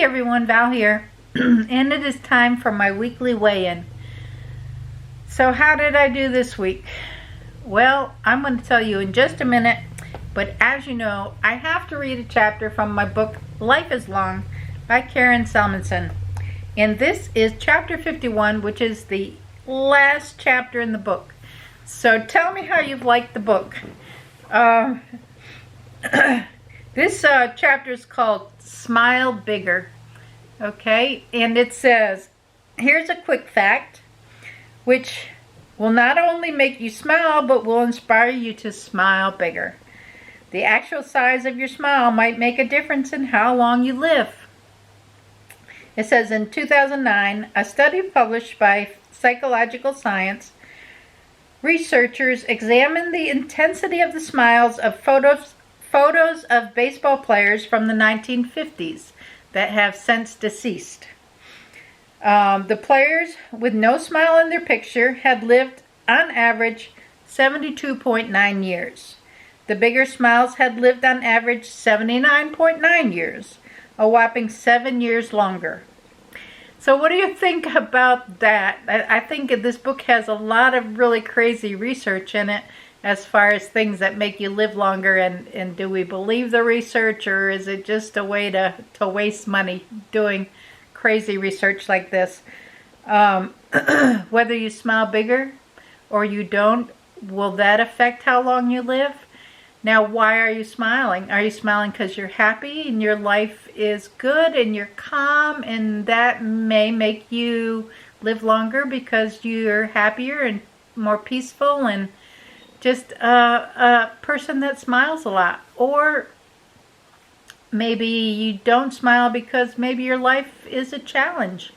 Hey everyone, Val here, and it is time for my weekly weigh-in. So how did I do this week? Well, I'm going to tell you in just a minute, but as you know, I have to read a chapter from my book, Life is Long, by Karen Selmanson. And this is chapter 51, which is the last chapter in the book. So tell me how you've liked the book. This chapter is called Smile Bigger, okay? And it says, here's a quick fact, which will not only make you smile, but will inspire you to smile bigger. The actual size of your smile might make a difference in how long you live. It says in 2009, a study published by Psychological Science, researchers examined the intensity of the smiles of photos of baseball players from the 1950s that have since deceased. The players with no smile in their picture had lived on average 72.9 years. The bigger smiles had lived on average 79.9 years, a whopping 7 years longer. So what do you think about that? I think this book has a lot of really crazy research in it as far as things that make you live longer, and do we believe the research, or is it just a way to waste money doing crazy research like this? Whether you smile bigger or you don't, will that affect how long you live? Now, why are you smiling? Are you smiling because you're happy and your life is good and you're calm, and that may make you live longer because you're happier and more peaceful and just a person that smiles a lot? Or maybe you don't smile because maybe your life is a challenge.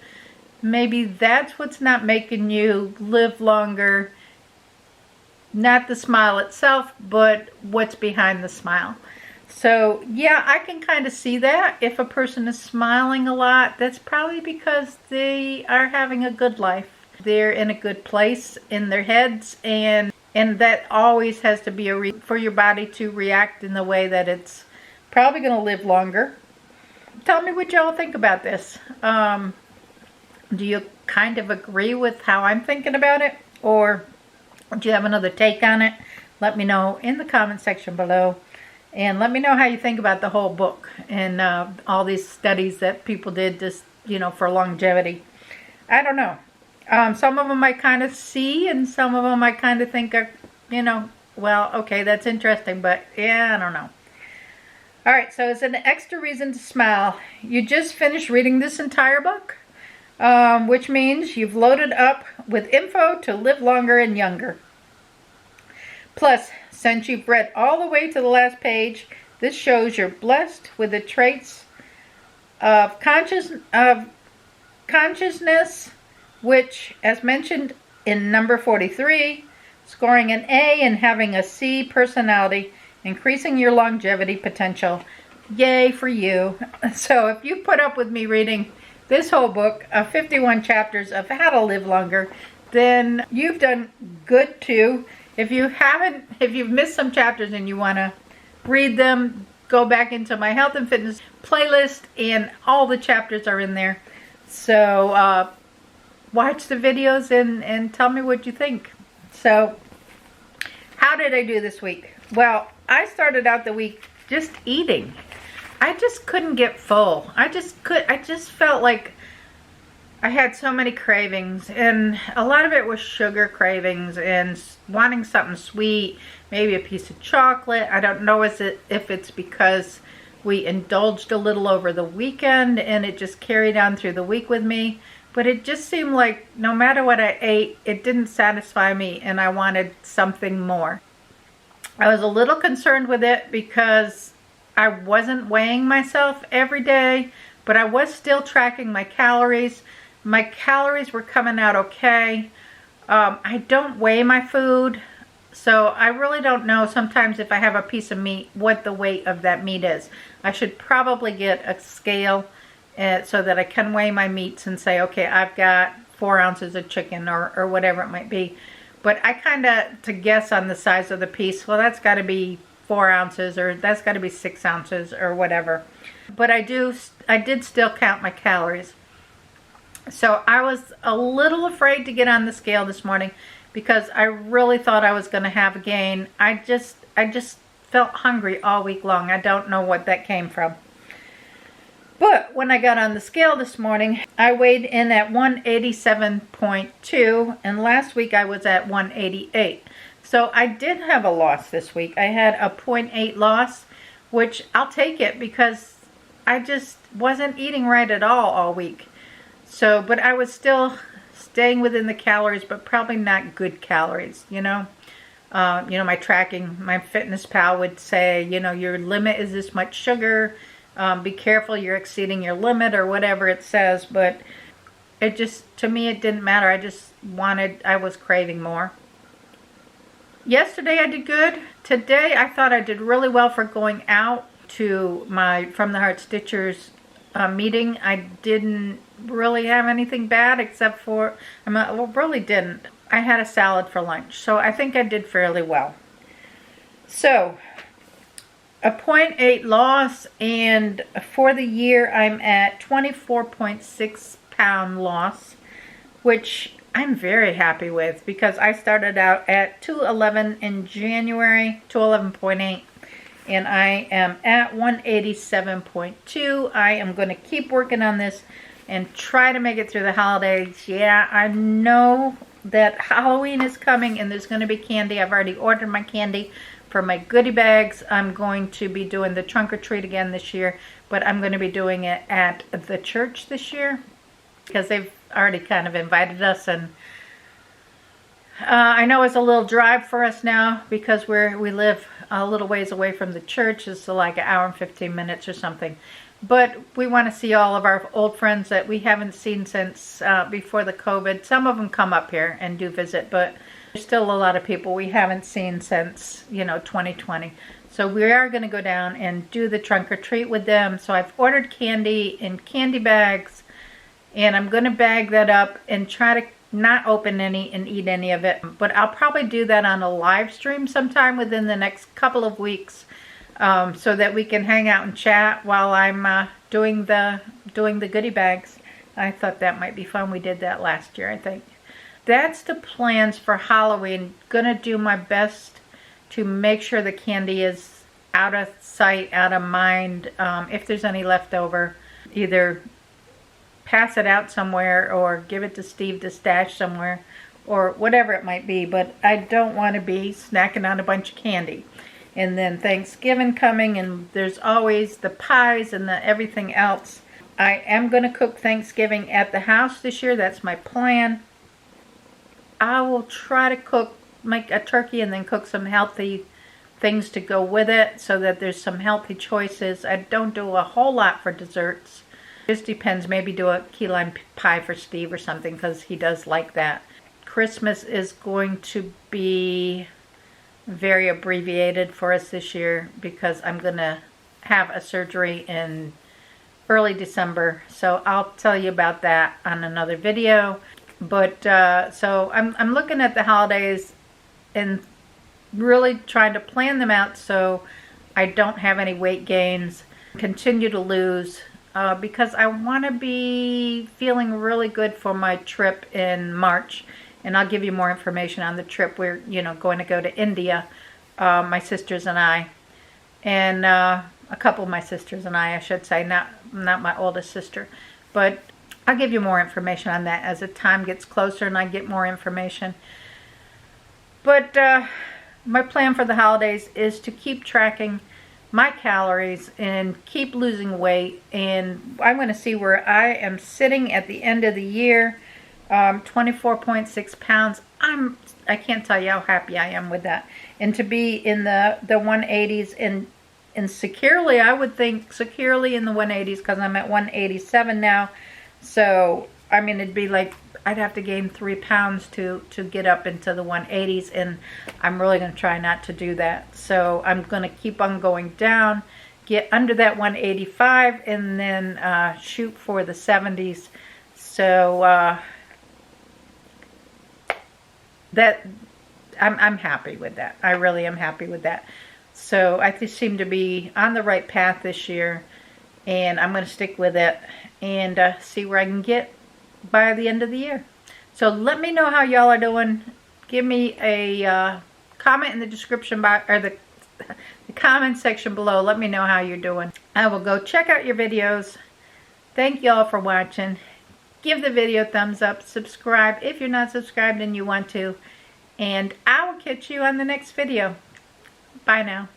Maybe that's what's not making you live longer. Not the smile itself, but what's behind the smile. So yeah, I can kind of see that. If a person is smiling a lot, that's probably because they are having a good life. They're in a good place in their heads, and that always has to be for your body to react in the way that it's probably going to live longer. Tell me what y'all think about this. Do you kind of agree with how I'm thinking about it? Or do you have another take on it? Let me know in the comment section below. And let me know how you think about the whole book and all these studies that people did just, for longevity. I don't know. Some of them I kind of see, and some of them I kind of think are, well, okay, that's interesting, but yeah, I don't know. All right, so it's an extra reason to smile. You just finished reading this entire book, which means you've loaded up with info to live longer and younger. Plus, since you've read all the way to the last page, this shows you're blessed with the traits of consciousness, which, as mentioned in number 43, scoring an A and having a C personality, increasing your longevity potential. Yay for you. So if you put up with me reading this whole book of 51 chapters of how to live longer, then you've done good too. If you've missed some chapters and you want to read them, go back into my health and fitness playlist, and all the chapters are in there. So watch the videos and tell me what you think. So how did I do this week? Well, I started out the week just eating. I just couldn't get full. I just felt like I had so many cravings, and a lot of it was sugar cravings and wanting something sweet, maybe a piece of chocolate. I don't know if it's because we indulged a little over the weekend and it just carried on through the week with me. But it just seemed like no matter what I ate, it didn't satisfy me, and I wanted something more. I was a little concerned with it because I wasn't weighing myself every day, but I was still tracking my calories. My calories were coming out okay. I don't weigh my food, so I really don't know sometimes if I have a piece of meat what the weight of that meat is. I should probably get a scale so that I can weigh my meats and say, okay, I've got 4 ounces of chicken or whatever it might be. But I kind of, to guess on the size of the piece, well, that's got to be 4 ounces, or that's got to be 6 ounces or whatever. But I do I did still count my calories. So I was a little afraid to get on the scale this morning because I really thought I was going to have a gain. I just felt hungry all week long. I don't know what that came from. But when I got on the scale this morning, I weighed in at 187.2, and last week I was at 188. So I did have a loss this week. I had a 0.8 loss, which I'll take it because I just wasn't eating right at all week. So, but I was still staying within the calories, but probably not good calories, you know. My tracking, my Fitness Pal would say, your limit is this much sugar. Be careful, you're exceeding your limit or whatever it says. But it just, to me, it didn't matter. I was craving more. Yesterday I did good. Today I thought I did really well for going out to my From the Heart Stitchers meeting. I didn't really have anything bad except for, really didn't. I had a salad for lunch, so I think I did fairly well. So, a 0.8 loss, and for the year I'm at 24.6 pound loss, which I'm very happy with because I started out at 211 in January, 211.8. And I am at 187.2. I am going to keep working on this and try to make it through the holidays. Yeah, I know that Halloween is coming and there's going to be candy. I've already ordered my candy for my goodie bags. I'm going to be doing the trunk or treat again this year, but I'm going to be doing it at the church this year because they've already kind of invited us, and I know it's a little drive for us now because we live a little ways away from the church. It's like an hour and 15 minutes or something. But we want to see all of our old friends that we haven't seen since before the COVID. Some of them come up here and do visit, but there's still a lot of people we haven't seen since, 2020. So we are going to go down and do the trunk or treat with them. So I've ordered candy in candy bags, and I'm going to bag that up and try to not open any and eat any of it. But I'll probably do that on a live stream sometime within the next couple of weeks, so that we can hang out and chat while I'm doing the goodie bags. I thought that might be fun. We did that last year, I think. That's the plans for Halloween. Gonna do my best to make sure the candy is out of sight, out of mind. If there's any left over, either pass it out somewhere or give it to Steve to stash somewhere or whatever it might be. But I don't want to be snacking on a bunch of candy. And then Thanksgiving coming, and there's always the pies and the everything else. I am going to cook Thanksgiving at the house this year. That's my plan. I will try to make a turkey and then cook some healthy things to go with it so that there's some healthy choices. I don't do a whole lot for desserts. Just depends. Maybe do a key lime pie for Steve or something because he does like that. Christmas is going to be very abbreviated for us this year because I'm going to have a surgery in early December. So I'll tell you about that on another video. But so I'm looking at the holidays and really trying to plan them out so I don't have any weight gains, continue to lose, because I want to be feeling really good for my trip in March. And I'll give you more information on the trip. We're, going to go to India, my sisters and I. And a couple of my sisters and I should say, not my oldest sister. But I'll give you more information on that as the time gets closer and I get more information. But my plan for the holidays is to keep tracking my calories and keep losing weight. And I'm going to see where I am sitting at the end of the year. 24.6 pounds. I can't tell you how happy I am with that. And to be in the 180s and securely, I would think securely in the 180s because I'm at 187 now. So, it'd be like I'd have to gain 3 pounds to get up into the 180s, and I'm really going to try not to do that. So I'm going to keep on going down, get under that 185, and then shoot for the 70s. So that I'm happy with that. I really am happy with that. So I just seem to be on the right path this year. And I'm going to stick with it and see where I can get by the end of the year. So let me know how y'all are doing. Give me a comment in the description box, or the comment section below. Let me know how you're doing. I will go check out your videos. Thank y'all for watching. Give the video a thumbs up. Subscribe if you're not subscribed and you want to. And I will catch you on the next video. Bye now.